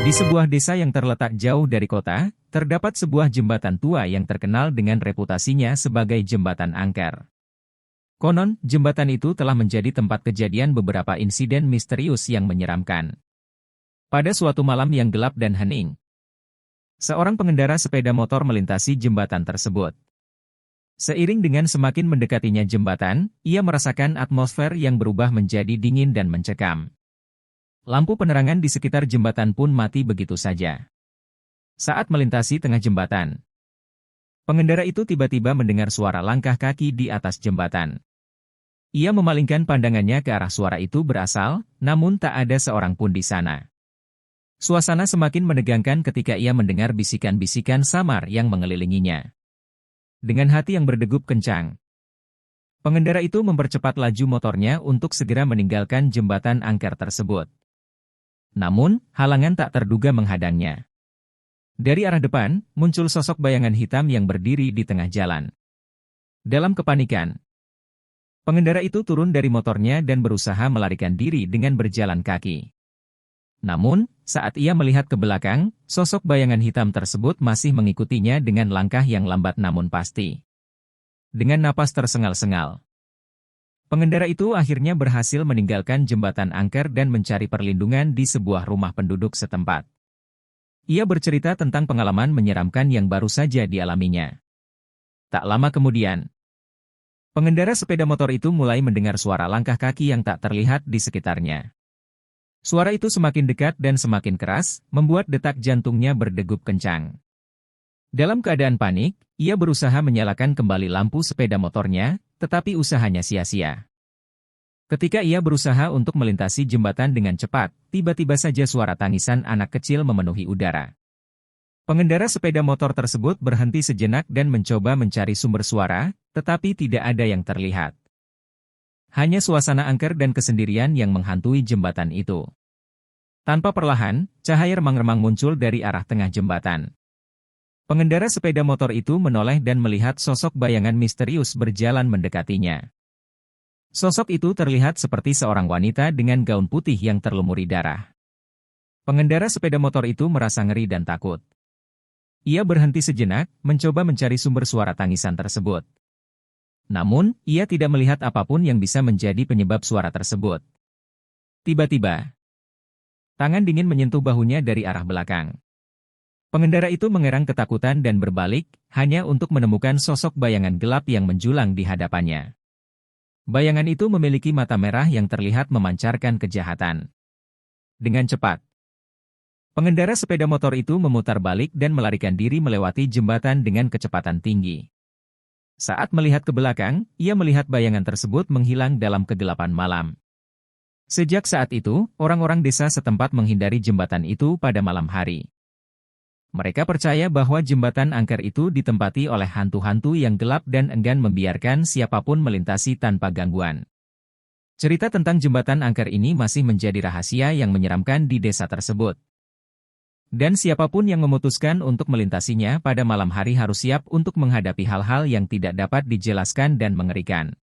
Di sebuah desa yang terletak jauh dari kota, terdapat sebuah jembatan tua yang terkenal dengan reputasinya sebagai jembatan angker. Konon, jembatan itu telah menjadi tempat kejadian beberapa insiden misterius yang menyeramkan. Pada suatu malam yang gelap dan hening, seorang pengendara sepeda motor melintasi jembatan tersebut. Seiring dengan semakin mendekatinya jembatan, ia merasakan atmosfer yang berubah menjadi dingin dan mencekam. Lampu penerangan di sekitar jembatan pun mati begitu saja. Saat melintasi tengah jembatan, pengendara itu tiba-tiba mendengar suara langkah kaki di atas jembatan. Ia memalingkan pandangannya ke arah suara itu berasal, namun tak ada seorang pun di sana. Suasana semakin menegangkan ketika ia mendengar bisikan-bisikan samar yang mengelilinginya. Dengan hati yang berdegup kencang, pengendara itu mempercepat laju motornya untuk segera meninggalkan jembatan angker tersebut. Namun, halangan tak terduga menghadangnya. Dari arah depan, muncul sosok bayangan hitam yang berdiri di tengah jalan. Dalam kepanikan, pengendara itu turun dari motornya dan berusaha melarikan diri dengan berjalan kaki. Namun, saat ia melihat ke belakang, sosok bayangan hitam tersebut masih mengikutinya dengan langkah yang lambat namun pasti. Dengan napas tersengal-sengal, pengendara itu akhirnya berhasil meninggalkan jembatan angker dan mencari perlindungan di sebuah rumah penduduk setempat. Ia bercerita tentang pengalaman menyeramkan yang baru saja dialaminya. Tak lama kemudian, pengendara sepeda motor itu mulai mendengar suara langkah kaki yang tak terlihat di sekitarnya. Suara itu semakin dekat dan semakin keras, membuat detak jantungnya berdegup kencang. Dalam keadaan panik, ia berusaha menyalakan kembali lampu sepeda motornya, tetapi usahanya sia-sia. Ketika ia berusaha untuk melintasi jembatan dengan cepat, tiba-tiba saja suara tangisan anak kecil memenuhi udara. Pengendara sepeda motor tersebut berhenti sejenak dan mencoba mencari sumber suara, tetapi tidak ada yang terlihat. Hanya suasana angker dan kesendirian yang menghantui jembatan itu. Tanpa perlahan, cahaya remang-remang muncul dari arah tengah jembatan. Pengendara sepeda motor itu menoleh dan melihat sosok bayangan misterius berjalan mendekatinya. Sosok itu terlihat seperti seorang wanita dengan gaun putih yang terlumuri darah. Pengendara sepeda motor itu merasa ngeri dan takut. Ia berhenti sejenak, mencoba mencari sumber suara tangisan tersebut. Namun, ia tidak melihat apapun yang bisa menjadi penyebab suara tersebut. Tiba-tiba, tangan dingin menyentuh bahunya dari arah belakang. Pengendara itu mengerang ketakutan dan berbalik, hanya untuk menemukan sosok bayangan gelap yang menjulang di hadapannya. Bayangan itu memiliki mata merah yang terlihat memancarkan kejahatan. Dengan cepat, pengendara sepeda motor itu memutar balik dan melarikan diri melewati jembatan dengan kecepatan tinggi. Saat melihat ke belakang, ia melihat bayangan tersebut menghilang dalam kegelapan malam. Sejak saat itu, orang-orang desa setempat menghindari jembatan itu pada malam hari. Mereka percaya bahwa jembatan angker itu ditempati oleh hantu-hantu yang gelap dan enggan membiarkan siapapun melintasi tanpa gangguan. Cerita tentang jembatan angker ini masih menjadi rahasia yang menyeramkan di desa tersebut. Dan siapapun yang memutuskan untuk melintasinya pada malam hari harus siap untuk menghadapi hal-hal yang tidak dapat dijelaskan dan mengerikan.